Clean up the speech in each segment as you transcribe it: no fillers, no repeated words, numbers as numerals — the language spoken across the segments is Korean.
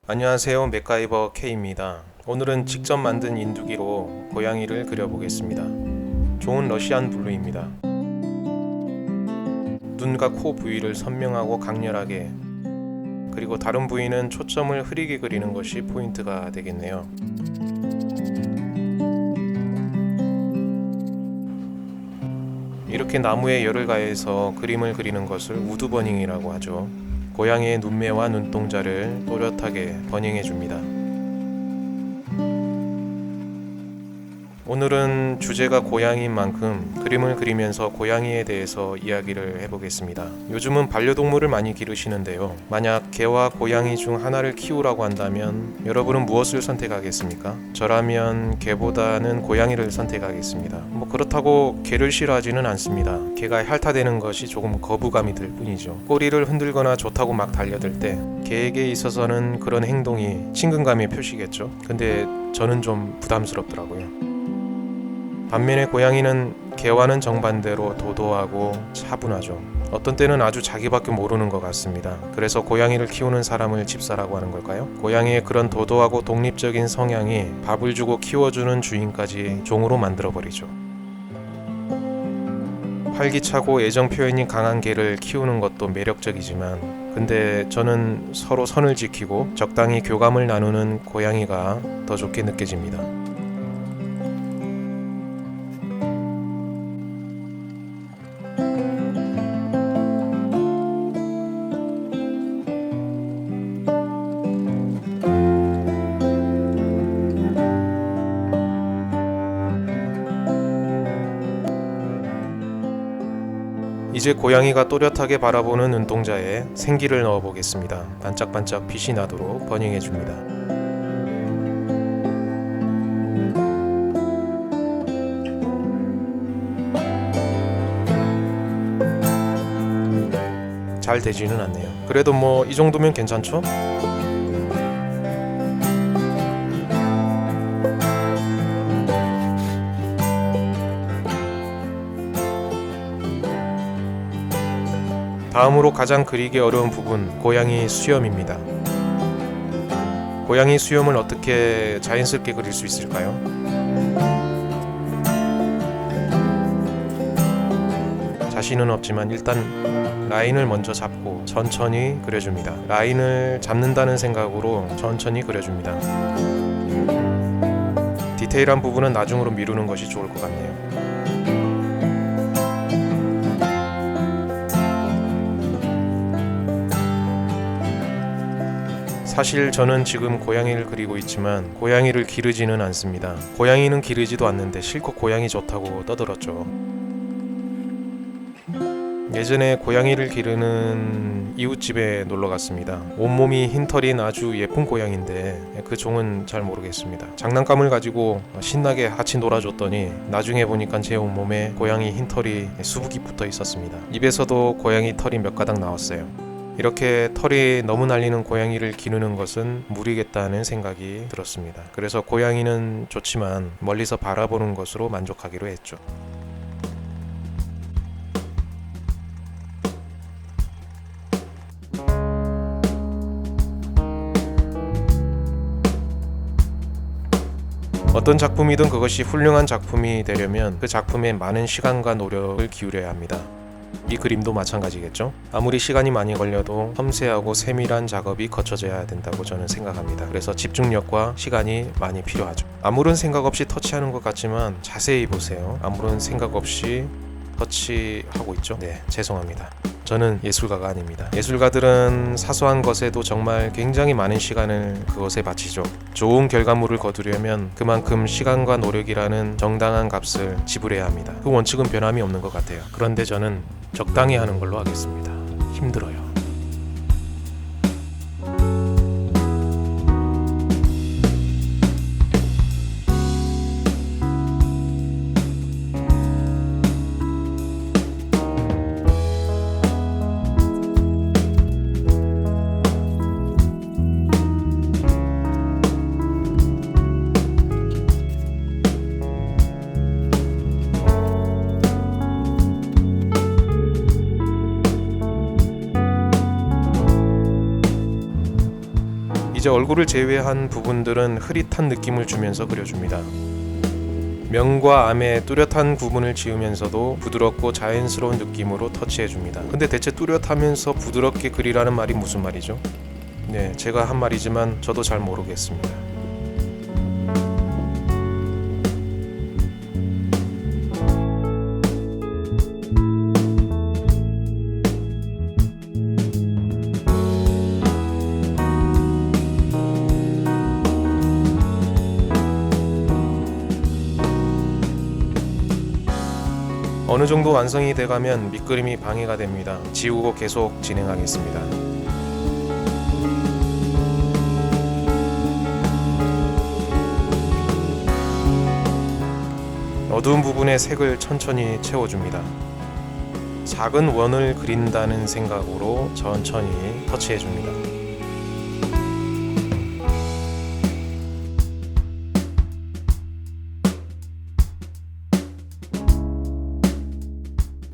안녕하세요, 맥가이버 K입니다. 오늘은 직접 만든 인두기로 고양이를 그려보겠습니다. 좋은 러시안 블루입니다. 눈과 코 부위를 선명하고 강렬하게, 그리고 다른 부위는 초점을 흐리게 그리는 것이 포인트가 되겠네요. 이렇게 나무에 열을 가해서 그림을 그리는 것을 우드버닝이라고 하죠. 고양이의 눈매와 눈동자를 또렷하게 버닝해 줍니다. 오늘은 주제가 고양이인 만큼 그림을 그리면서 고양이에 대해서 이야기를 해보겠습니다. 요즘은 반려동물을 많이 기르시는데요. 만약 개와 고양이 중 하나를 키우라고 한다면 여러분은 무엇을 선택하겠습니까? 저라면 개보다는 고양이를 선택하겠습니다. 그렇다고 개를 싫어하지는 않습니다. 개가 핥아대는 것이 조금 거부감이 들 뿐이죠. 꼬리를 흔들거나 좋다고 막 달려들 때 개에게 있어서는 그런 행동이 친근감의 표시겠죠. 근데 저는 좀 부담스럽더라고요. 반면에 고양이는 개와는 정반대로 도도하고 차분하죠. 어떤 때는 아주 자기밖에 모르는 것 같습니다. 그래서 고양이를 키우는 사람을 집사라고 하는 걸까요? 고양이의 그런 도도하고 독립적인 성향이 밥을 주고 키워주는 주인까지 종으로 만들어버리죠. 활기차고 애정 표현이 강한 개를 키우는 것도 매력적이지만, 근데 저는 서로 선을 지키고 적당히 교감을 나누는 고양이가 더 좋게 느껴집니다. 이제 고양이가 또렷하게 바라보는 눈동자에 생기를 넣어 보겠습니다. 반짝반짝 빛이 나도록 버닝해 줍니다. 잘 되지는 않네요. 그래도 이 정도면 괜찮죠? 다음으로 가장 그리기 어려운 부분, 고양이 수염입니다. 고양이 수염을 어떻게 자연스럽게 그릴 수 있을까요? 자신은 없지만 일단 라인을 먼저 잡고 천천히 그려줍니다. 라인을 잡는다는 생각으로 천천히 그려줍니다. 디테일한 부분은 나중으로 미루는 것이 좋을 것 같네요. 사실 저는 지금 고양이를 그리고 있지만 고양이를 기르지는 않습니다. 고양이는 기르지도 않는데 실컷 고양이 좋다고 떠들었죠. 예전에 고양이를 기르는 이웃집에 놀러 갔습니다. 온몸이 흰털인 아주 예쁜 고양이인데 그 종은 잘 모르겠습니다. 장난감을 가지고 신나게 같이 놀아줬더니 나중에 보니까 제 온몸에 고양이 흰털이 수북이 붙어 있었습니다. 입에서도 고양이 털이 몇 가닥 나왔어요. 이렇게 털이 너무 날리는 고양이를 기르는 것은 무리겠다는 생각이 들었습니다. 그래서 고양이는 좋지만 멀리서 바라보는 것으로 만족하기로 했죠. 어떤 작품이든 그것이 훌륭한 작품이 되려면 그 작품에 많은 시간과 노력을 기울여야 합니다. 이 그림도 마찬가지겠죠. 아무리 시간이 많이 걸려도 섬세하고 세밀한 작업이 거쳐져야 된다고 저는 생각합니다. 그래서 집중력과 시간이 많이 필요하죠. 아무런 생각 없이 터치하는 것 같지만 자세히 보세요. 아무런 생각 없이 터치하고 있죠. 네, 죄송합니다. 저는 예술가가 아닙니다. 예술가들은 사소한 것에도 정말 굉장히 많은 시간을 그것에 바치죠. 좋은 결과물을 거두려면 그만큼 시간과 노력이라는 정당한 값을 지불해야 합니다. 그 원칙은 변함이 없는 것 같아요. 그런데 저는 적당히 하는 걸로 하겠습니다. 힘들어요. 이제 얼굴을 제외한 부분들은 흐릿한 느낌을 주면서 그려줍니다. 명과 암의 뚜렷한 구분을 지으면서도 부드럽고 자연스러운 느낌으로 터치해줍니다. 근데 대체 뚜렷하면서 부드럽게 그리라는 말이 무슨 말이죠? 네, 제가 한 말이지만 저도 잘 모르겠습니다. 어느 정도 완성이 돼가면 밑그림이 방해가 됩니다. 지우고 계속 진행하겠습니다. 어두운 부분에 색을 천천히 채워줍니다. 작은 원을 그린다는 생각으로 천천히 터치해줍니다.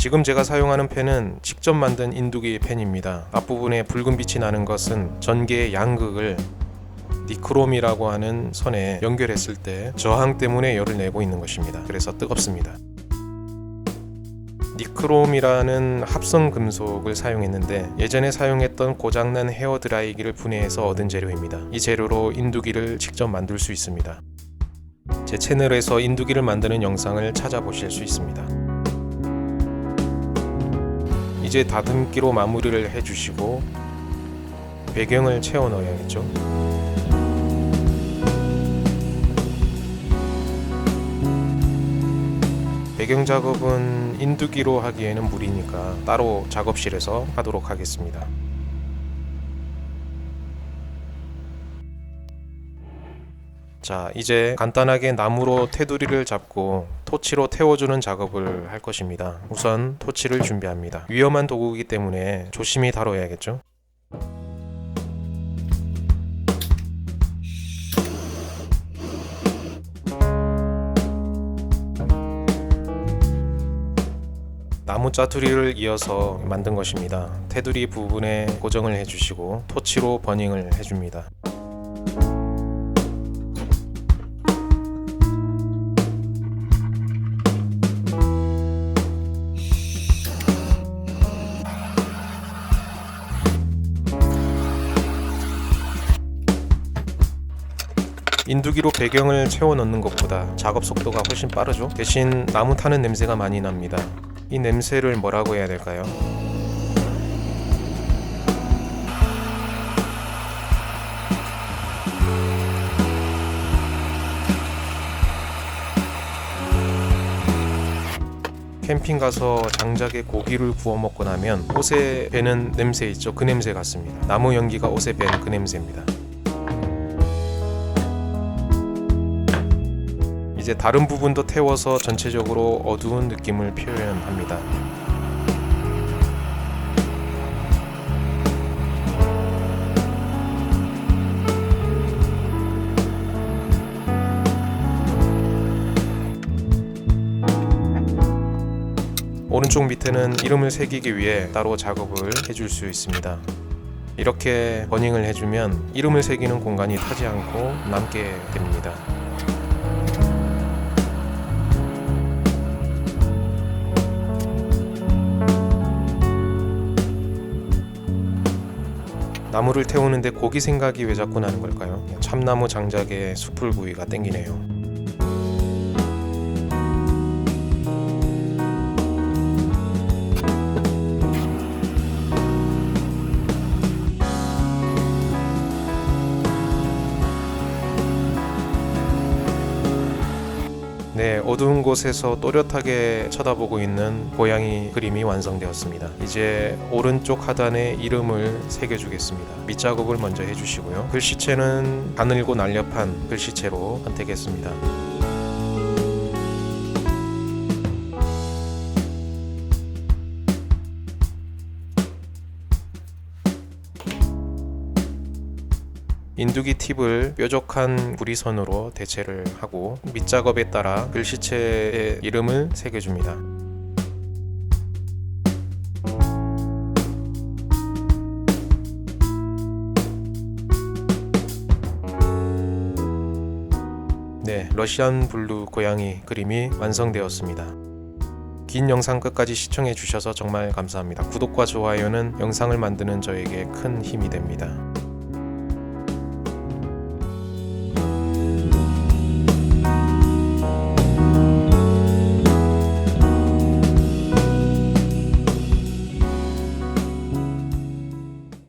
지금 제가 사용하는 펜은 직접 만든 인두기 펜입니다. 앞부분에 붉은 빛이 나는 것은 전기의 양극을 니크롬이라고 하는 선에 연결했을 때 저항 때문에 열을 내고 있는 것입니다. 그래서 뜨겁습니다. 니크롬이라는 합성 금속을 사용했는데 예전에 사용했던 고장난 헤어드라이기를 분해해서 얻은 재료입니다. 이 재료로 인두기를 직접 만들 수 있습니다. 제 채널에서 인두기를 만드는 영상을 찾아보실 수 있습니다. 이제 다듬기로 마무리를 해주시고 배경을 채워 넣어야겠죠. 배경 작업은 인두기로 하기에는 무리니까 따로 작업실에서 하도록 하겠습니다. 자, 이제 간단하게 나무로 테두리를 잡고 토치로 태워주는 작업을 할 것입니다. 우선 토치를 준비합니다. 위험한 도구이기 때문에 조심히 다뤄야겠죠. 나무 짜투리를 이어서 만든 것입니다. 테두리 부분에 고정을 해주시고 토치로 버닝을 해줍니다. 인두기로 배경을 채워 넣는 것보다 작업 속도가 훨씬 빠르죠. 대신 나무 타는 냄새가 많이 납니다. 이 냄새를 뭐라고 해야 될까요? 캠핑 가서 장작에 고기를 구워 먹고 나면 옷에 배는 냄새 있죠. 그 냄새 같습니다. 나무 연기가 옷에 배는 그 냄새입니다. 이제 다른 부분도 태워서 전체적으로 어두운 느낌을 표현합니다. 오른쪽 밑에는 이름을 새기기 위해 따로 작업을 해줄 수 있습니다. 이렇게 버닝을 해주면 이름을 새기는 공간이 타지 않고 남게 됩니다. 나무를 태우는데 고기 생각이 왜 자꾸 나는 걸까요? 참나무 장작에 숯불구이가 땡기네요. 네, 어두운 곳에서 또렷하게 쳐다보고 있는 고양이 그림이 완성되었습니다. 이제 오른쪽 하단에 이름을 새겨주겠습니다. 밑작업을 먼저 해주시고요. 글씨체는 가늘고 날렵한 글씨체로 선택했습니다. 인두기 팁을 뾰족한 구리선으로 대체를 하고 밑작업에 따라 글씨체의 이름을 새겨줍니다. 네, 러시안 블루 고양이 그림이 완성되었습니다. 긴 영상 끝까지 시청해 주셔서 정말 감사합니다. 구독과 좋아요는 영상을 만드는 저에게 큰 힘이 됩니다.